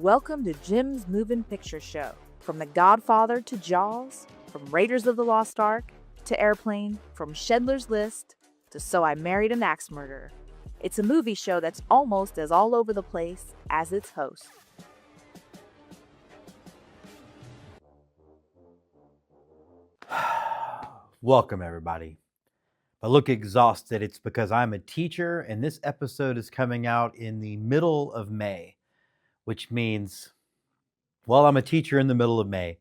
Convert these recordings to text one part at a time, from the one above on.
Welcome to Jim's Movin' Picture Show. From The Godfather to Jaws, from Raiders of the Lost Ark to Airplane, from Schindler's List to So I Married an Axe Murderer. It's a movie show that's almost as all over the place as its host. Welcome, everybody. If I look exhausted, it's because I'm a teacher, and this episode is coming out in the middle of May, which means, well, I'm a teacher in the middle of May.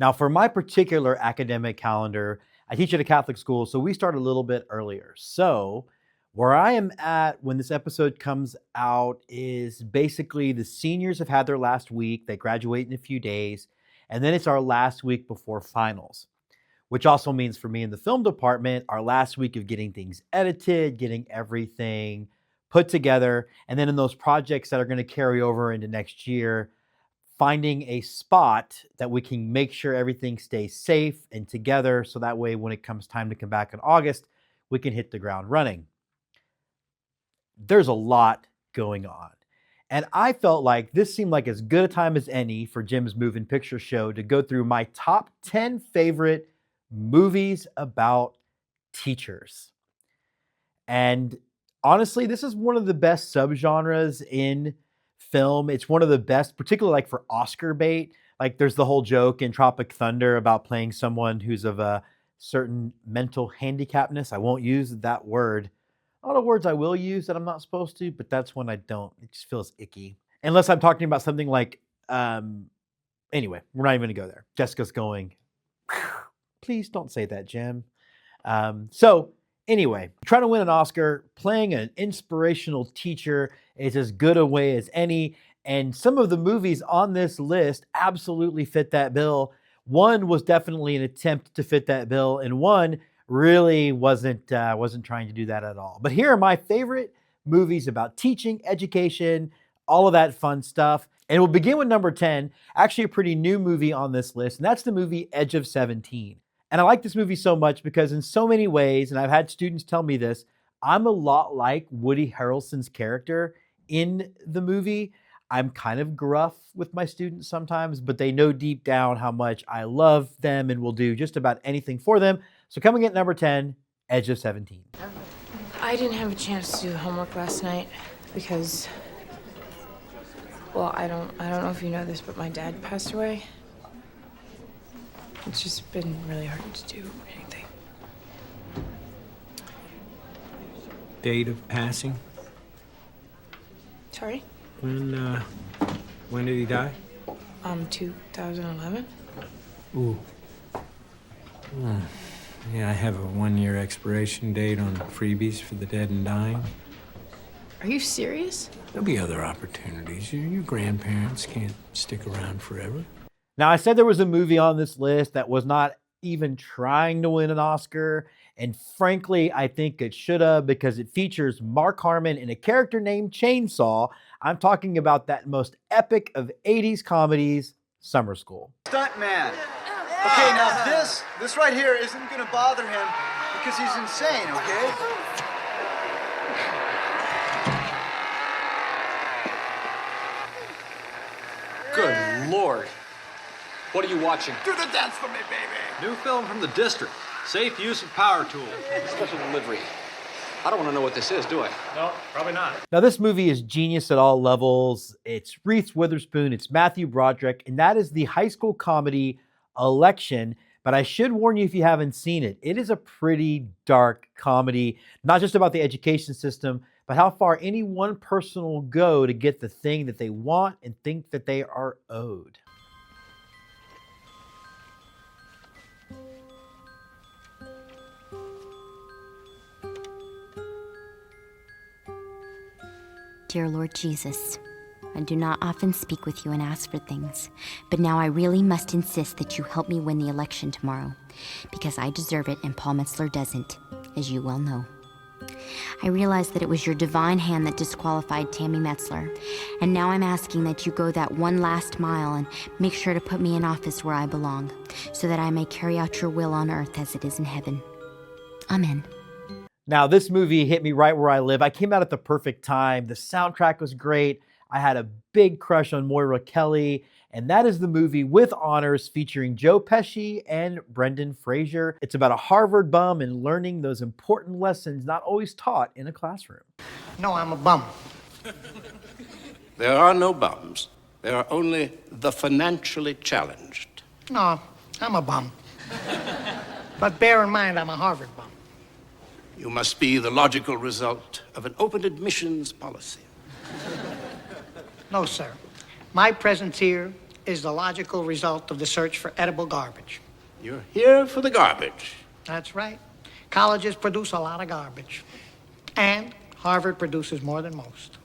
Now, for my particular academic calendar, I teach at a Catholic school, so we start a little bit earlier. So where I am at when this episode comes out is basically the seniors have had their last week. They graduate in a few days, and then it's our last week before finals, which also means for me in the film department, our last week of getting things edited, getting everything put together, and then in those projects that are going to carry over into next year, finding a spot that we can make sure everything stays safe and together so that way when it comes time to come back in August, we can hit the ground running. There's a lot going on. And I felt like this seemed like as good a time as any for Jim's Movin' Picture Show to go through my top 10 favorite movies about teachers. And honestly, this is one of the best subgenres in film. It's one of the best, particularly like for Oscar bait. Like there's the whole joke in Tropic Thunder about playing someone who's of a certain mental handicapness. I won't use that word. All the words I will use that I'm not supposed to, but that's when I don't. It just feels icky. Unless I'm talking about something like, anyway, we're not even gonna go there. Jessica's going, please don't say that, Jim. So anyway, trying to win an Oscar, playing an inspirational teacher is as good a way as any. And some of the movies on this list absolutely fit that bill. One was definitely an attempt to fit that bill, and one really wasn't trying to do that at all. But here are my favorite movies about teaching, education, all of that fun stuff. And we'll begin with number 10, actually a pretty new movie on this list, and that's the movie Edge of 17. And I like this movie so much because in so many ways, and I've had students tell me this, I'm a lot like Woody Harrelson's character in the movie. I'm kind of gruff with my students sometimes, but they know deep down how much I love them and will do just about anything for them. So coming at number 10, Edge of 17. I didn't have a chance to do the homework last night because, well, I don't know if you know this, but my dad passed away. It's just been really hard to do anything. Date of passing? Sorry? When did he die? 2011. Ooh. Yeah, I have a 1-year expiration date on freebies for the dead and dying. Are you serious? There'll be other opportunities. Your grandparents can't stick around forever. Now, I said there was a movie on this list that was not even trying to win an Oscar, and frankly, I think it should have because it features Mark Harmon in a character named Chainsaw. I'm talking about that most epic of 80s comedies, Summer School. Stuntman. Okay, now this right here isn't gonna bother him because he's insane, okay? Good Lord. What are you watching? Do the dance for me, baby. New film from the district. Safe use of power tools. Special delivery. I don't want to know what this is, do I? No, probably not. Now, this movie is genius at all levels. It's Reese Witherspoon, it's Matthew Broderick, and that is the high school comedy Election. But I should warn you if you haven't seen it, it is a pretty dark comedy, not just about the education system, but how far any one person will go to get the thing that they want and think that they are owed. Dear Lord Jesus, I do not often speak with you and ask for things, but now I really must insist that you help me win the election tomorrow, because I deserve it and Paul Metzler doesn't, as you well know. I realize that it was your divine hand that disqualified Tammy Metzler, and now I'm asking that you go that one last mile and make sure to put me in office where I belong, so that I may carry out your will on earth as it is in heaven. Amen. Now, this movie hit me right where I live. I came out at the perfect time. The soundtrack was great. I had a big crush on Moira Kelly, and that is the movie With Honors featuring Joe Pesci and Brendan Fraser. It's about a Harvard bum and learning those important lessons not always taught in a classroom. No, I'm a bum. There are no bums. There are only the financially challenged. No, I'm a bum. But bear in mind, I'm a Harvard bum. You must be the logical result of an open admissions policy. No, sir. My presence here is the logical result of the search for edible garbage. You're here for the garbage. That's right. Colleges produce a lot of garbage. And Harvard produces more than most.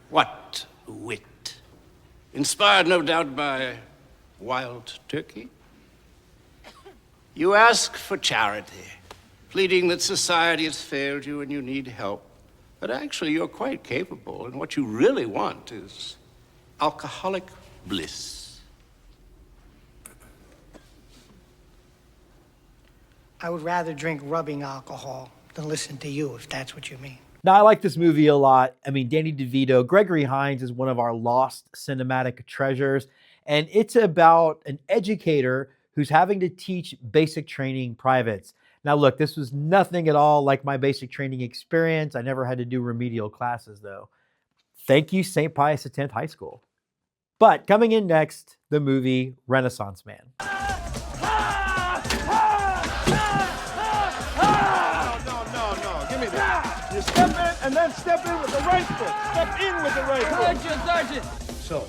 What wit. Inspired, no doubt, by wild turkey. You ask for charity, pleading that society has failed you and you need help. But actually, you're quite capable, and what you really want is alcoholic bliss. I would rather drink rubbing alcohol than listen to you, if that's what you mean. Now, I like this movie a lot. I mean, Danny DeVito, Gregory Hines is one of our lost cinematic treasures, and it's about an educator who's having to teach basic training privates. Now, look, this was nothing at all like my basic training experience. I never had to do remedial classes, though. Thank you, St. Pius X High School. But coming in next, the movie Renaissance Man. No, give me that. You step in and then step in with the right foot. Step in with the right foot. Sergeant. So,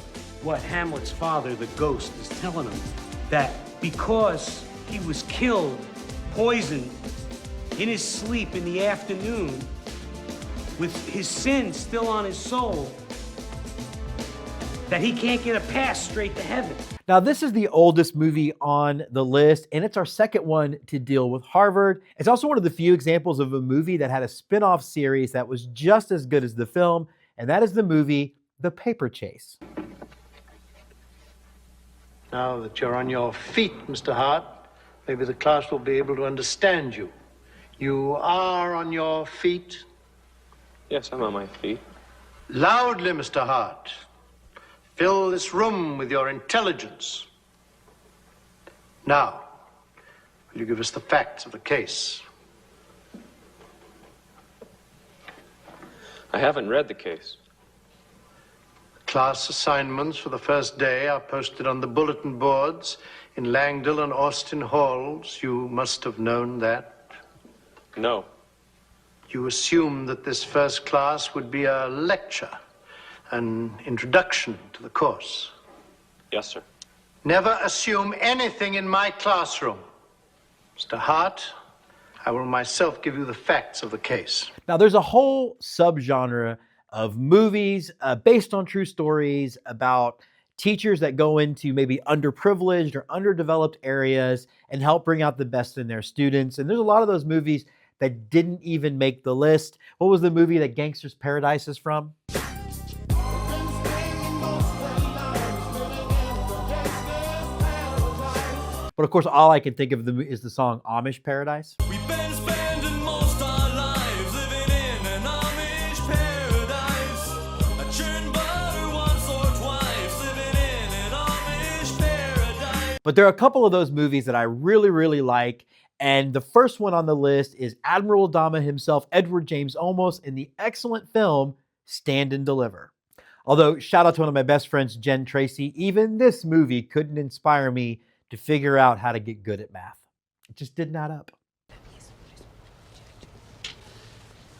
what Hamlet's father, the ghost, is telling him that because he was killed, poisoned, in his sleep in the afternoon, with his sin still on his soul, that he can't get a pass straight to heaven. Now, this is the oldest movie on the list, and it's our second one to deal with Harvard. It's also one of the few examples of a movie that had a spin-off series that was just as good as the film, and that is the movie The Paper Chase. Now that you're on your feet, Mr. Hart, maybe the class will be able to understand you. You are on your feet? Yes, I'm on my feet. Loudly, Mr. Hart. Fill this room with your intelligence. Now, will you give us the facts of the case? I haven't read the case. Class assignments for the first day are posted on the bulletin boards in Langdale and Austin halls. You must have known that. No. You assumed that this first class would be a lecture, an introduction to the course. Yes, sir. Never assume anything in my classroom. Mr. Hart, I will myself give you the facts of the case. Now, there's a whole subgenre of movies based on true stories about teachers that go into maybe underprivileged or underdeveloped areas and help bring out the best in their students. And there's a lot of those movies that didn't even make the list. What was the movie that Gangster's Paradise is from? But of course, all I can think of is the song Amish Paradise. We've been spending most our lives living in an Amish paradise. I churned butter once or twice, living in an Amish paradise. But there are a couple of those movies that I really, really like. And the first one on the list is Admiral Adama himself, Edward James Olmos, in the excellent film Stand and Deliver. Although, shout out to one of my best friends, Jen Tracy, even this movie couldn't inspire me to figure out how to get good at math. It just didn't add up.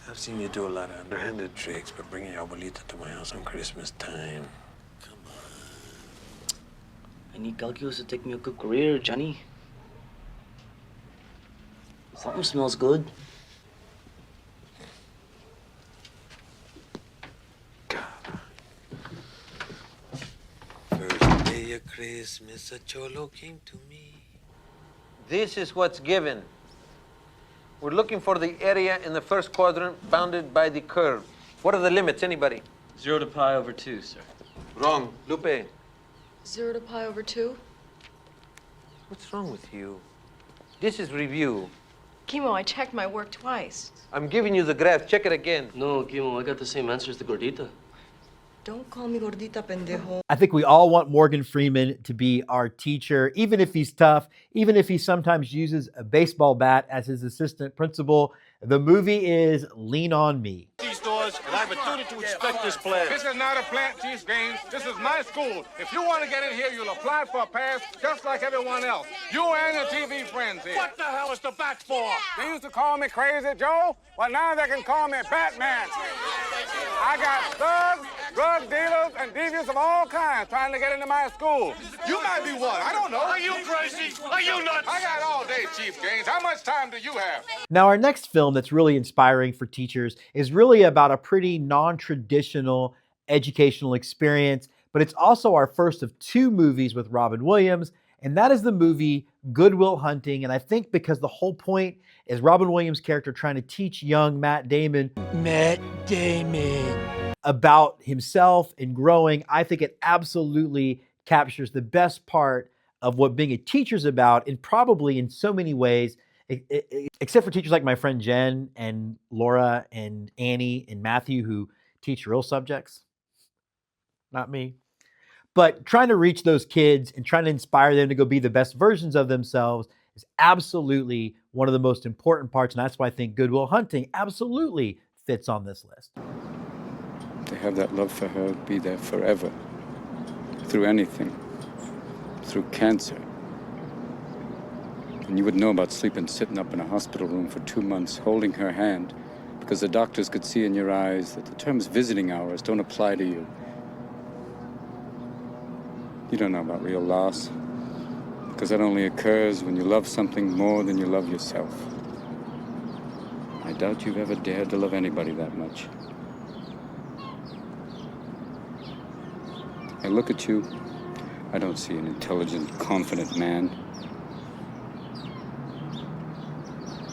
I've seen you do a lot of underhanded tricks, but bringing your abuelita to my house on Christmas time. Come on. I need calculus to take me a good career, Johnny. Something smells good. First day of Christmas, a cholo came to me. This is what's given. We're looking for the area in the first quadrant bounded by the curve. What are the limits, anybody? 0 to pi over 2, sir. Wrong. Lupe. 0 to pi over 2. What's wrong with you? This is review. Kimo, I checked my work twice. I'm giving you the graph. Check it again. No, Kimo, I got the same answer as the gordita. Don't call me gordita, pendejo. I think we all want Morgan Freeman to be our teacher, even if he's tough, even if he sometimes uses a baseball bat as his assistant principal. The movie is Lean on Me. These doors, and I have a duty to inspect this plant. This is not a plant, Chief Gaines. This is my school. If you want to get in here, you'll apply for a pass just like everyone else. You and your TV friends here. What the hell is the bat for? They used to call me Crazy Joe. Well, now they can call me Batman. I got thugs, drug dealers, and deviants of all kinds trying to get into my school. You might be one. I don't know. Are you crazy? Are you nuts? I got all day, Chief Gaines. How much time do you have? Now, our next film that's really inspiring for teachers is really about a pretty non-traditional educational experience, but it's also our first of two movies with Robin Williams, and that is the movie Good Will Hunting. And I think because the whole point is Robin Williams' character trying to teach young Matt Damon about himself and growing, I think it absolutely captures the best part of what being a teacher's about, and probably in so many ways, except for teachers like my friend Jen and Laura and Annie and Matthew who teach real subjects, not me. But trying to reach those kids and trying to inspire them to go be the best versions of themselves is absolutely one of the most important parts. And that's why I think Good Will Hunting absolutely fits on this list. To have that love for her be there forever, through anything, through cancer. And you would know about sleeping sitting up in a hospital room for 2 months, holding her hand, because the doctors could see in your eyes that the terms visiting hours don't apply to you. You don't know about real loss, because that only occurs when you love something more than you love yourself. I doubt you've ever dared to love anybody that much. I look at you, I don't see an intelligent, confident man.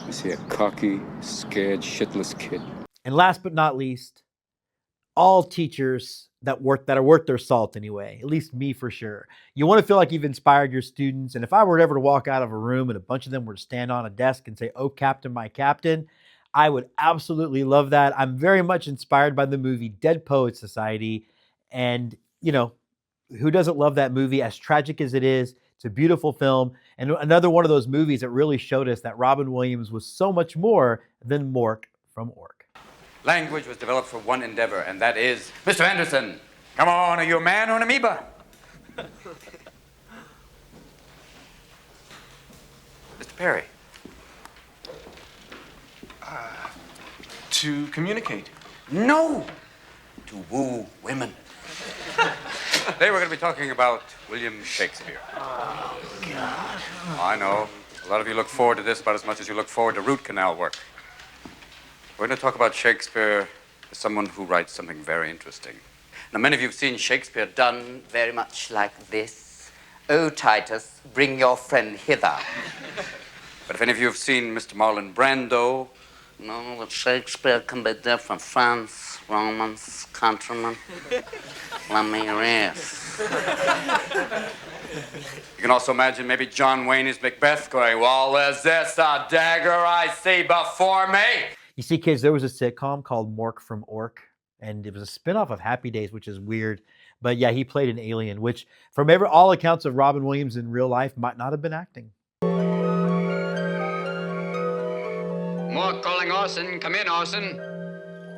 I see a cocky, scared, shitless kid. And last but not least, all teachers that are worth their salt anyway, at least me for sure. You want to feel like you've inspired your students. And if I were ever to walk out of a room and a bunch of them were to stand on a desk and say, "Oh, Captain, my Captain," I would absolutely love that. I'm very much inspired by the movie Dead Poets Society. And, you know, who doesn't love that movie? As tragic as it is, it's a beautiful film. And another one of those movies that really showed us that Robin Williams was so much more than Mork from Ork. Language was developed for one endeavor, and that is... Mr. Anderson, come on, are you a man or an amoeba? Mr. Perry. To communicate. No! To woo women. Today we're going to be talking about William Shakespeare. Oh, God. I know. A lot of you look forward to this about as much as you look forward to root canal work. We're going to talk about Shakespeare as someone who writes something very interesting. Now, many of you have seen Shakespeare done very much like this. "Oh, Titus, bring your friend hither." But if any of you have seen Mr. Marlon Brando, no, that Shakespeare can be different. France, Romans, countrymen. Let me rest. You can also imagine maybe John Wayne as Macbeth going, "Well, is this a dagger I see before me?" You see, kids, there was a sitcom called Mork from Ork, and it was a spinoff of Happy Days, which is weird. But yeah, he played an alien, which from all accounts of Robin Williams in real life might not have been acting. Mork calling Orson, come in, Orson.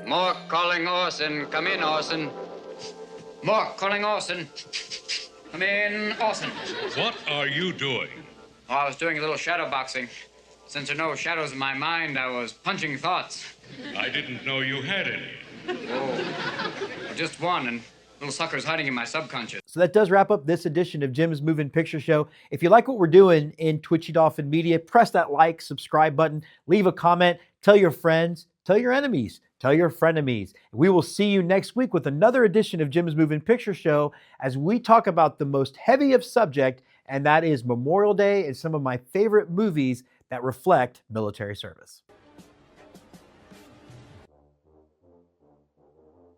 Mork calling Orson, come in, Orson. Mork calling Orson. Come in, Orson. What are you doing? Oh, I was doing a little shadow boxing. Since there are no shadows in my mind, I was punching thoughts. I didn't know you had any. Oh, just one, and little sucker's hiding in my subconscious. So that does wrap up this edition of Jim's Movin' Picture Show. If you like what we're doing in Twitchy Dolphin Media, press that like, subscribe button, leave a comment, tell your friends, tell your enemies, tell your frenemies. We will see you next week with another edition of Jim's Movin' Picture Show as we talk about the most heavy of subject, and that is Memorial Day and some of my favorite movies that reflect military service.